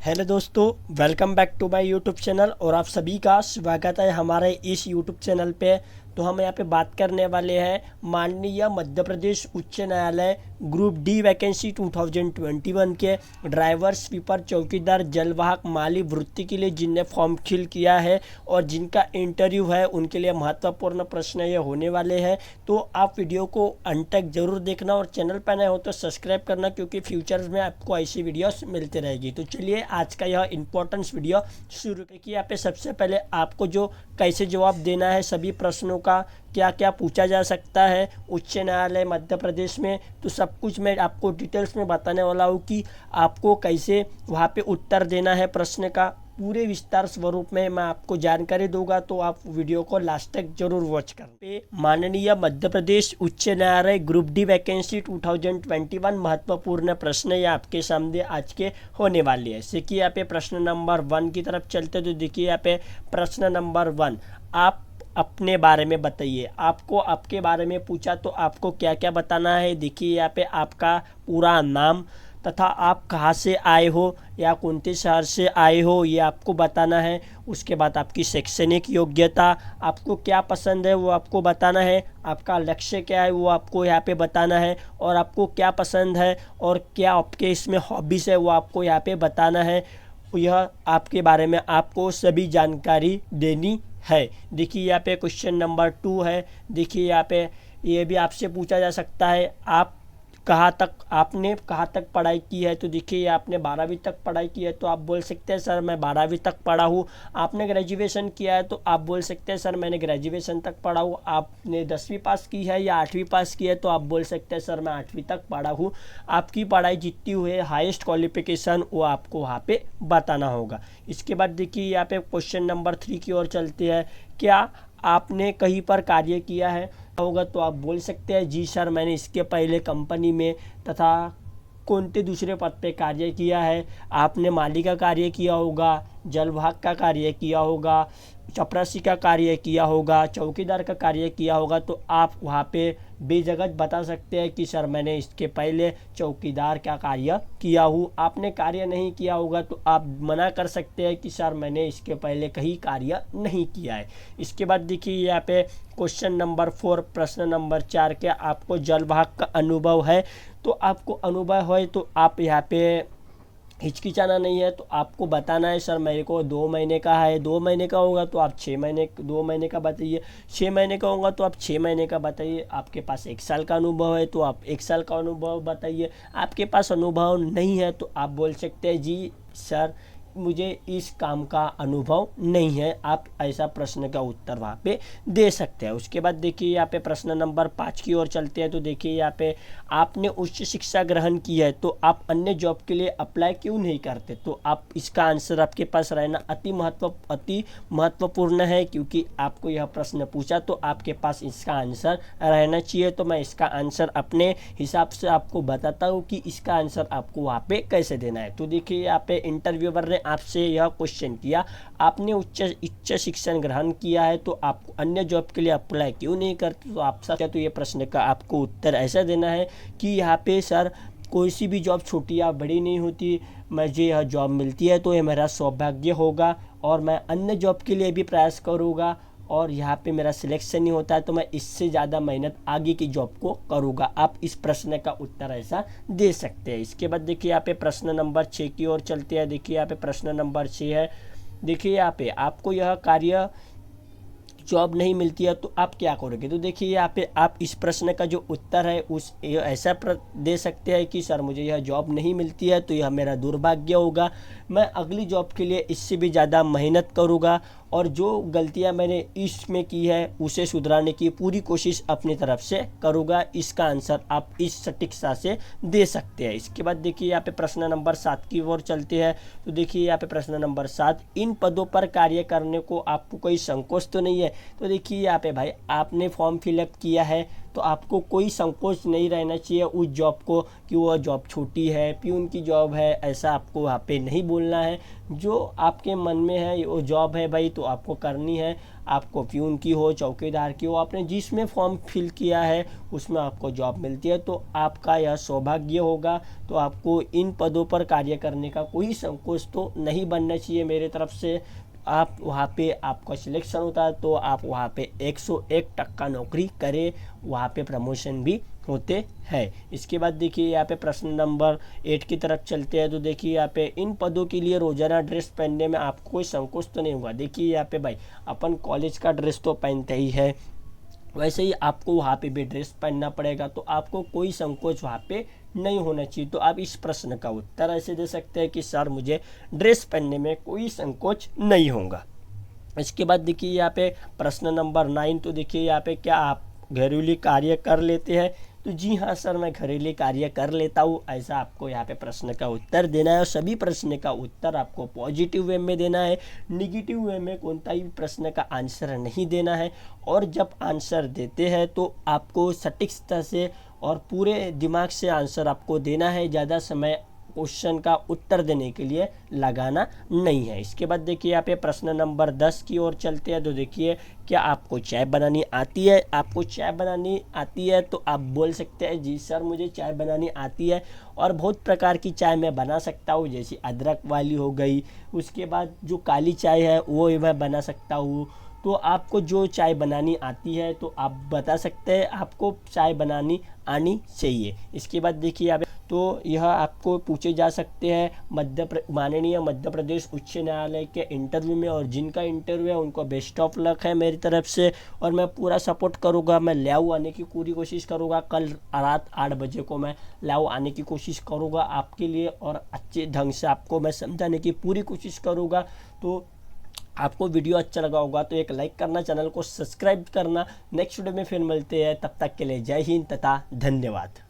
Hello दोस्तों, welcome back to my YouTube channel और आप सभी का स्वागत है हमारे इस यूट्यूब चैनल पे। तो हम यहाँ पे बात करने वाले हैं माननीय मध्य प्रदेश उच्च न्यायालय ग्रुप डी वैकेंसी 2021 के ड्राइवर, स्वीपर, चौकीदार, जलवाहक, माली वृत्ति के लिए जिनने फॉर्म फिल किया है और जिनका इंटरव्यू है उनके लिए महत्वपूर्ण प्रश्न ये होने वाले हैं। तो आप वीडियो को अंत तक जरूर देखना और चैनल पर नए हो तो सब्सक्राइब करना, क्योंकि फ्यूचर्स में आपको ऐसी वीडियोस मिलती रहेगी। तो चलिए आज का यह इंपॉर्टेंस वीडियो शुरू किया। यहाँ पे सबसे पहले आपको जो कैसे जवाब देना है सभी प्रश्नों का, क्या क्या पूछा जा सकता है उच्च न्यायालय मध्य प्रदेश में, तो सब कुछ मैं आपको डिटेल्स में बताने वाला हूँ कि आपको कैसे वहाँ पे उत्तर देना है प्रश्न का। पूरे विस्तार स्वरूप में मैं आपको जानकारी दूंगा, तो आप वीडियो को लास्ट तक जरूर वॉच करें। माननीय मध्य प्रदेश उच्च न्यायालय ग्रुप डी वैकेंसी 2021 महत्वपूर्ण प्रश्न ये आपके सामने आज के होने वाले हैं। जैसे कि यहाँ पे प्रश्न नंबर 1 की तरफ चलते तो देखिए यहाँ पे प्रश्न नंबर 1, आप अपने बारे में बताइए। आपको आपके बारे में पूछा तो आपको क्या क्या बताना है। देखिए यहाँ पे आपका पूरा नाम तथा आप कहाँ से आए हो या कौन से शहर से आए हो ये आपको बताना है। उसके बाद आपकी शैक्षणिक योग्यता, आपको क्या पसंद है वो आपको बताना है। आपका लक्ष्य क्या है वो आपको यहाँ पे बताना है। और आपको क्या पसंद है और क्या आपके इसमें हॉबीज़ है वो आपको यहाँ पे बताना है। यह आपके बारे में आपको सभी जानकारी देनी है। देखिए यहाँ पे क्वेश्चन नंबर 2 है। देखिए यहाँ पे ये भी आपसे पूछा जा सकता है, आपने कहाँ तक पढ़ाई की है। तो देखिए आपने 12वीं तक पढ़ाई की है तो आप बोल सकते हैं सर मैं 12वीं तक पढ़ा हूँ। आपने ग्रेजुएशन किया है तो आप बोल सकते हैं सर मैंने ग्रेजुएशन तक पढ़ा हूँ। आपने 10वीं पास की है या 8वीं पास की है तो आप बोल सकते हैं सर मैं 8वीं तक पढ़ा हूँ। आपकी पढ़ाई जितनी हुई है हाईएस्ट क्वालिफिकेशन वो आपको वहाँ पे बताना होगा। इसके बाद देखिए यहाँ पे क्वेश्चन नंबर 3 की ओर चलते हैं। क्या आपने कहीं पर कार्य किया है होगा तो आप बोल सकते हैं जी सर मैंने इसके पहले कंपनी में तथा कौन से दूसरे पद पे कार्य किया है। आपने माली का कार्य किया होगा, जलवाहक का कार्य किया होगा, चपरासी का कार्य किया होगा, चौकीदार का कार्य किया होगा, तो आप वहाँ पे बेझिझक बता सकते हैं कि सर मैंने इसके पहले चौकीदार का कार्य किया हूँ। आपने कार्य नहीं किया होगा तो आप मना कर सकते हैं कि सर मैंने इसके पहले कहीं कार्य नहीं किया है। इसके बाद देखिए यहाँ पे क्वेश्चन नंबर 4 प्रश्न नंबर 4 के आपको जलवाहक का अनुभव है। तो आपको अनुभव है तो आप यहाँ पे हिचकिचाना नहीं है, तो आपको बताना है सर मेरे को 2 महीने का है। 2 महीने का होगा तो आप 2 महीने का बताइए। 6 महीने का होगा तो आप 6 महीने का बताइए। आपके पास 1 साल का अनुभव है तो आप 1 साल का अनुभव बताइए। आपके पास अनुभव नहीं है तो आप बोल सकते हैं जी सर मुझे इस काम का अनुभव नहीं है। आप ऐसा प्रश्न का उत्तर वहाँ पे दे सकते हैं। उसके बाद देखिए यहाँ पे प्रश्न नंबर 5 की ओर चलते हैं। तो देखिए यहाँ पे आपने उच्च शिक्षा ग्रहण की है तो आप अन्य जॉब के लिए अप्लाई क्यों नहीं करते। तो आप इसका आंसर आपके पास रहना अति महत्वपूर्ण है, क्योंकि आपको यह प्रश्न पूछा तो आपके पास इसका आंसर रहना चाहिए। तो मैं इसका आंसर अपने हिसाब से आपको बताता हूँ कि इसका आंसर आपको वहाँ पे कैसे देना है। तो देखिए यहाँ पे इंटरव्यूअर ने आपसे यह क्वेश्चन किया, आपने उच्च शिक्षण ग्रहण किया है तो आप अन्य जॉब के लिए अप्लाई क्यों नहीं करते। तो आप सब तो ये प्रश्न का आपको उत्तर ऐसा देना है कि यहाँ पे सर कोई सी भी जॉब छोटी या बड़ी नहीं होती, मुझे यह जॉब मिलती है तो ये मेरा सौभाग्य होगा और मैं अन्य जॉब के लिए भी प्रयास करूँगा और यहाँ पे मेरा सिलेक्शन नहीं होता है तो मैं इससे ज़्यादा मेहनत आगे की जॉब को करूँगा। आप इस प्रश्न का उत्तर ऐसा दे सकते हैं। इसके बाद देखिए यहाँ पे प्रश्न नंबर 6 की ओर चलते हैं। देखिए यहाँ पे प्रश्न नंबर 6 है। देखिए यहाँ पे आपको यह कार्य जॉब नहीं मिलती है तो आप क्या करोगे। तो देखिए यहाँ पे आप इस प्रश्न का जो उत्तर है उस ऐसा दे सकते हैं कि सर मुझे यह जॉब नहीं मिलती है तो यह मेरा दुर्भाग्य होगा, मैं अगली जॉब के लिए इससे भी ज़्यादा मेहनत करूँगा और जो गलतियाँ मैंने इसमें की है उसे सुधारने की पूरी कोशिश अपनी तरफ से करूँगा। इसका आंसर आप इस सटीकता से दे सकते हैं। इसके बाद देखिए यहाँ पे प्रश्न नंबर 7 की ओर चलते हैं। तो देखिए यहाँ पे प्रश्न नंबर 7, इन पदों पर कार्य करने को आपको कोई संकोच तो नहीं है। तो देखिए यहाँ पे भाई आपने फॉर्म फिलअप किया है तो आपको कोई संकोच नहीं रहना चाहिए उस जॉब को कि वो जॉब छोटी है, प्यून की जॉब है, ऐसा आपको वहाँ पे नहीं बोलना है। जो आपके मन में है वो जॉब है भाई तो आपको करनी है। आपको प्यून की हो, चौकीदार की हो, आपने जिसमें फॉर्म फिल किया है उसमें आपको जॉब मिलती है तो आपका यह सौभाग्य होगा। तो आपको इन पदों पर कार्य करने का कोई संकोच तो नहीं बनना चाहिए मेरे तरफ से। आप वहाँ पे आपका सिलेक्शन होता है तो आप वहाँ पे 101% नौकरी करें, वहाँ पे प्रमोशन भी होते हैं। इसके बाद देखिए यहाँ पे प्रश्न नंबर 8 की तरफ चलते हैं। तो देखिए यहाँ पे इन पदों के लिए रोजाना ड्रेस पहनने में आपको कोई संकोच तो नहीं होगा। देखिए यहाँ पे भाई अपन कॉलेज का ड्रेस तो पहनते ही है, वैसे ही आपको वहाँ पे भी ड्रेस पहनना पड़ेगा तो आपको कोई संकोच वहाँ पे नहीं होना चाहिए। तो आप इस प्रश्न का उत्तर ऐसे दे सकते हैं कि सर मुझे ड्रेस पहनने में कोई संकोच नहीं होगा। इसके बाद देखिए यहाँ पे प्रश्न नंबर 9। तो देखिए यहाँ पे क्या आप घरेलू कार्य कर लेते हैं? तो जी हाँ सर, मैं घरेलू कार्य कर लेता हूँ, ऐसा आपको यहाँ पे प्रश्न का उत्तर देना है। और सभी प्रश्न का उत्तर आपको पॉजिटिव वे में देना है, निगेटिव वे में कोई भी प्रश्न का आंसर नहीं देना है। और जब आंसर देते हैं तो आपको सटीकता से और पूरे दिमाग से आंसर आपको देना है, ज़्यादा समय क्वेश्चन का उत्तर देने के लिए लगाना नहीं है। इसके बाद देखिए यहाँ पे प्रश्न नंबर 10 की ओर चलते हैं। तो देखिए क्या आपको चाय बनानी आती है? आपको चाय बनानी आती है तो आप बोल सकते हैं जी सर मुझे चाय बनानी आती है, और बहुत प्रकार की चाय मैं बना सकता हूँ, जैसे अदरक वाली हो गई, उसके बाद जो काली चाय है वो मैं बना सकता हूँ। तो आपको जो चाय बनानी आती है तो आप बता सकते हैं, आपको चाय बनानी आनी चाहिए। इसके बाद देखिए यहाँ पे तो यह आपको पूछे जा सकते हैं माननीय मध्य प्रदेश उच्च न्यायालय के इंटरव्यू में, और जिनका इंटरव्यू है उनको बेस्ट ऑफ लक है मेरी तरफ से। और मैं पूरा सपोर्ट करूँगा, मैं लाइव आने की पूरी कोशिश करूँगा। कल रात 8 बजे को मैं लाइव आने की कोशिश करूँगा आपके लिए, और अच्छे ढंग से आपको मैं समझाने की पूरी कोशिश करूँगा। तो आपको वीडियो अच्छा लगा होगा तो एक लाइक करना, चैनल को सब्सक्राइब करना। नेक्स्ट वीडियो में फिर मिलते हैं, तब तक के लिए जय हिंद तथा धन्यवाद।